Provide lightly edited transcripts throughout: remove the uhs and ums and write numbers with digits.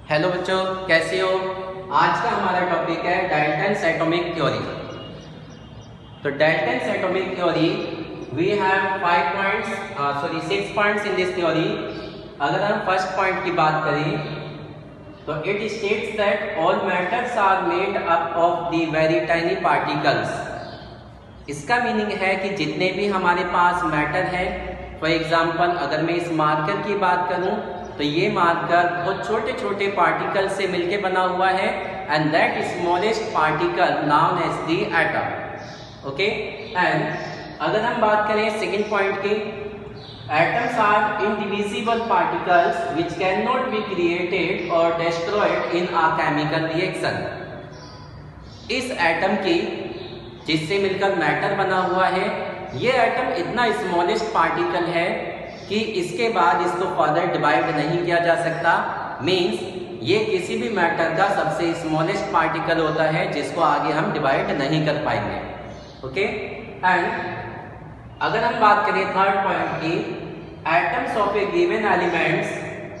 Hello बच्चों, कैसे हो। आज का हमारा टॉपिक है डाल्टन्स एटॉमिक थ्योरी। तो Dalton's atomic theory we have 6 points in this theory. अगर हम फर्स्ट पॉइंट की बात करें तो it states that all matters are made up of the very tiny particles. इसका मीनिंग है कि जितने भी हमारे पास मैटर है, फॉर एग्जाम्पल अगर मैं इस मार्कर की बात करूं तो ये मार्कर बहुत छोटे छोटे पार्टिकल से मिलके बना हुआ है and that smallest particle known as the atom. Okay, and अगर हम बात करें सेकंड पॉइंट की, atoms are indivisible particles which can not be created और destroyed in a chemical reaction. इस एटम की जिससे मिलकर मैटर बना हुआ है, ये एटम इतना स्मॉलेस्ट पार्टिकल है कि इसके बाद इसको फर्दर डिवाइड नहीं किया जा सकता। मींस ये किसी भी मैटर का सबसे स्मॉलेस्ट पार्टिकल होता है जिसको आगे हम डिवाइड नहीं कर पाएंगे। ओके, एंड अगर हम बात करें थर्ड पॉइंट की, atoms of a given elements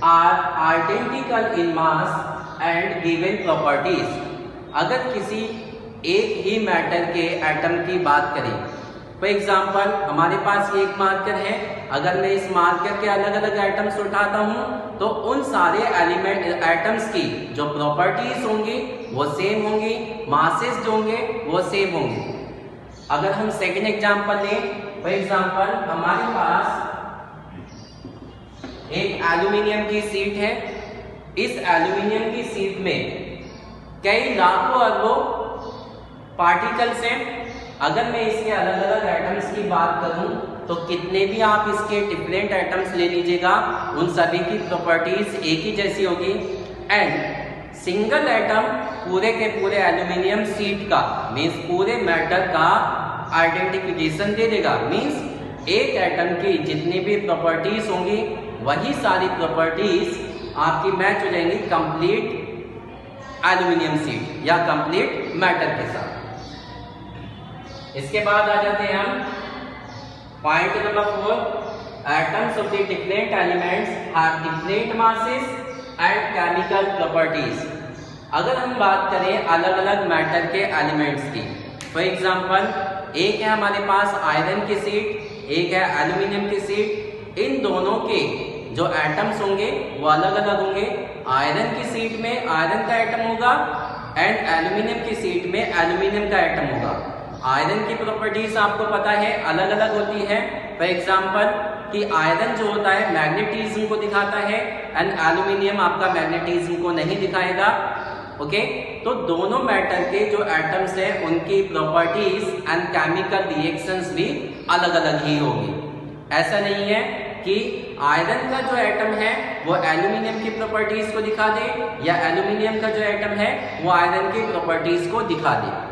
are identical in mass and given properties. अगर किसी एक ही मैटर के एटम की बात करें, फॉर एग्जाम्पल हमारे पास ये एक मार्कर है, अगर मैं इस मार्कर के अलग अलग एटम्स उठाता हूं तो उन सारे एटम्स की जो प्रॉपर्टीज होंगी वो सेम होंगी, मासेस जो होंगे वो सेम होंगे। अगर हम सेकेंड एग्जाम्पल लें, फॉर एग्जाम्पल हमारे पास एक एल्यूमिनियम की शीट है। इस एल्यूमिनियम की शीट में कई लाखों अरबों पार्टिकल्स हैं। अगर मैं इसके अलग अलग एटम्स की बात करूं तो कितने भी आप इसके डिफरेंट एटम्स ले लीजिएगा, उन सभी की प्रॉपर्टीज एक ही जैसी होगी। एंड सिंगल एटम पूरे के पूरे एल्यूमिनियम शीट का मींस पूरे मैटर का आइडेंटिफिकेशन दे देगा। मींस एक एटम की जितनी भी प्रॉपर्टीज होंगी वही सारी प्रॉपर्टीज आपकी मैच हो जाएंगी कंप्लीट एल्यूमिनियम शीट या कंप्लीट मैटर के साथ। इसके बाद आ जाते हैं हम point number 4, atoms of the different elements have different masses and chemical properties. अगर हम बात करें अलग अलग मैटर के एलिमेंट्स की, फॉर एग्जांपल एक है हमारे पास आयरन की शीट, एक है एल्यूमिनियम की शीट। इन दोनों के जो एटम्स होंगे वो अलग अलग होंगे। आयरन की शीट में आयरन का एटम होगा एंड एल्यूमिनियम की शीट में एल्यूमिनियम का एटम होगा। आयरन की प्रॉपर्टीज आपको पता है अलग अलग होती है। फॉर एग्जांपल कि आयरन जो होता है मैग्नेटिज्म को दिखाता है एंड एल्यूमिनियम आपका मैग्नेटिज्म को नहीं दिखाएगा। ओके, तो दोनों मैटर के जो एटम्स हैं उनकी प्रॉपर्टीज एंड केमिकल रिएक्शंस भी अलग अलग ही होंगी। ऐसा नहीं है कि आयरन का जो एटम है वो एल्यूमिनियम की प्रॉपर्टीज को दिखा दे या एल्यूमिनियम का जो एटम है वो आयरन की प्रॉपर्टीज को दिखा दे।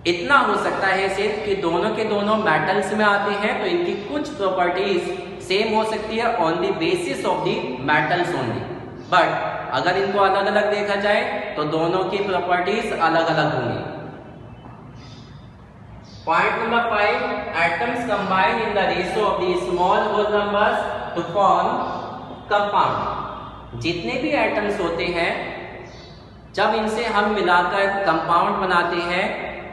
इतना हो सकता है सिर्फ कि दोनों के दोनों मेटल्स में आते हैं तो इनकी कुछ प्रॉपर्टीज सेम हो सकती है on the basis of the metals only. But अगर इनको अलग अलग देखा जाए तो दोनों की प्रॉपर्टीज अलग अलग होंगी। Point number 5, atoms combine in the ratio of the small whole numbers to form compound. जितने भी एटम्स होते हैं जब इनसे हम मिलाकर कंपाउंड बनाते हैं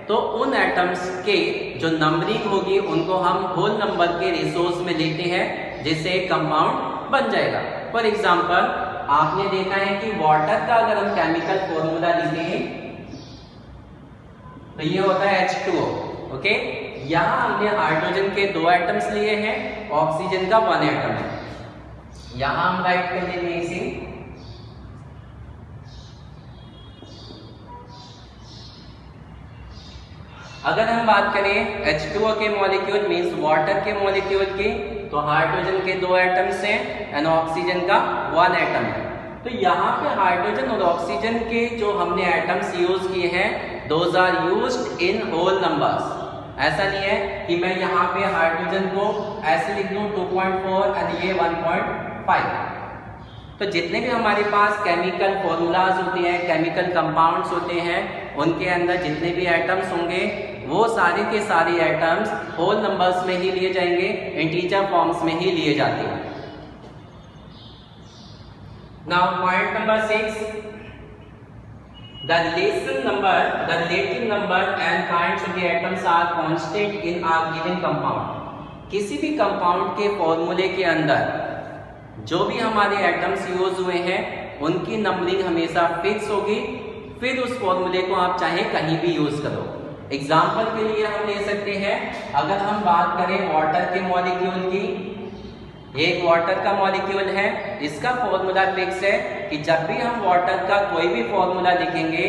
तो उन एटम्स के जो नंबरिंग होगी उनको हम होल नंबर के रेशोस में लेते हैं जिससे कंपाउंड बन जाएगा। फॉर एग्जांपल आपने देखा है कि वाटर का अगर हम केमिकल फॉर्मूला लिखें तो ये होता है H2O। ओके, यहां हमने हाइड्रोजन के 2 एटम्स लिए हैं, ऑक्सीजन का 1 एटम है। यहां हम राइट कर लेंगे इसे। अगर हम बात करें H2O के मॉलिक्यूल मींस वाटर के मॉलिक्यूल की, तो हाइड्रोजन के 2 एटम्स हैं एंड ऑक्सीजन का 1 एटम है। तो यहाँ पे हाइड्रोजन और ऑक्सीजन के जो हमने एटम्स यूज किए हैं those are used in whole numbers. ऐसा नहीं है कि मैं यहाँ पे हाइड्रोजन को ऐसे लिख दूं 2.4 एंड ये 1.5। तो जितने भी हमारे पास केमिकल फॉर्मूलाज होते हैं, केमिकल कंपाउंड्स होते हैं, उनके अंदर जितने भी एटम्स होंगे वो सारे के सारे एटम्स होल नंबर्स में ही लिए जाएंगे, इंटीजर फॉर्म्स में ही लिए जाते हैं। Now point number 6, the relative number and kinds of the atoms are constant in a given compound. किसी भी कंपाउंड के फॉर्मूले के अंदर जो भी हमारे एटम्स यूज हुए हैं उनकी नंबरिंग हमेशा फिक्स होगी, फिर उस फॉर्मूले को आप चाहे कहीं भी यूज करो। एग्जाम्पल के लिए हम ले सकते हैं, अगर हम बात करें वाटर के मॉलिक्यूल की, एक वाटर का मॉलिक्यूल है, इसका फॉर्मूला फिक्स है कि जब भी हम वाटर का कोई भी फॉर्मूला लिखेंगे,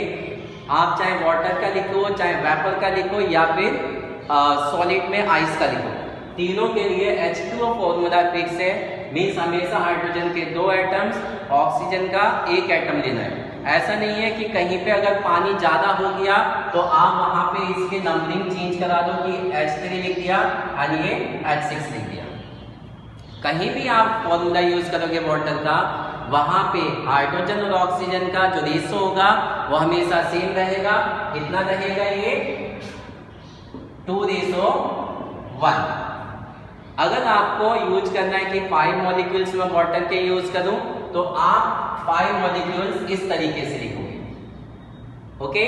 आप चाहे वाटर का लिखो, चाहे वेपर का लिखो या फिर सॉलिड में आइस का लिखो, तीनों के लिए H2O फॉर्मूला फिक्स है। मीन्स हमेशा हाइड्रोजन के 2 एटम्स, ऑक्सीजन का 1 एटम लेना है। ऐसा नहीं है कि कहीं पे अगर पानी ज्यादा हो गया तो आप वहां पे इसके नंबरिंग चेंज करा दो कि H3 लिख दिया और ये H6 लिख दिया। कहीं भी आप फॉर्मूला यूज करोगे वाटर का, वहां पे हाइड्रोजन और ऑक्सीजन का जो रेशो होगा वो हमेशा सेम रहेगा। कितना रहेगा ये? 2:1। अगर आपको यूज करना है कि 5 मॉलिक्यूल्स में वाटर के यूज करूं तो आप 5 मॉलिक्यूल्स इस तरीके से लिखोगे। ओके,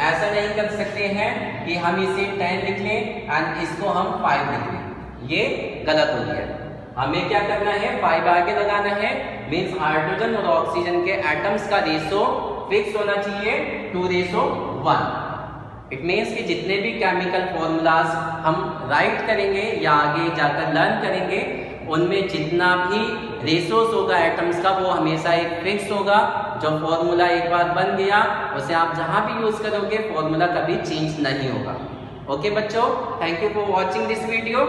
ऐसा नहीं कर सकते हैं कि हम इसे 10 लिख लें और इसको हम 5 लिख लें, ये गलत हो गया। हमें क्या करना है? 5 आगे लगाना है। मीन्स हाइड्रोजन और ऑक्सीजन के एटम्स का रेशो फिक्स होना चाहिए 2:1। इट मीन्स कि जितने भी केमिकल फॉर्मूलाज हम राइट करेंगे या आगे जाकर लर्न करेंगे, उनमें जितना भी रेशोस होगा एटम्स का वो हमेशा एक फिक्स होगा। जो फॉर्मूला एक बार बन गया उसे आप जहां भी यूज करोगे फॉर्मूला कभी चेंज नहीं होगा। ओके बच्चों, thank you for watching this video.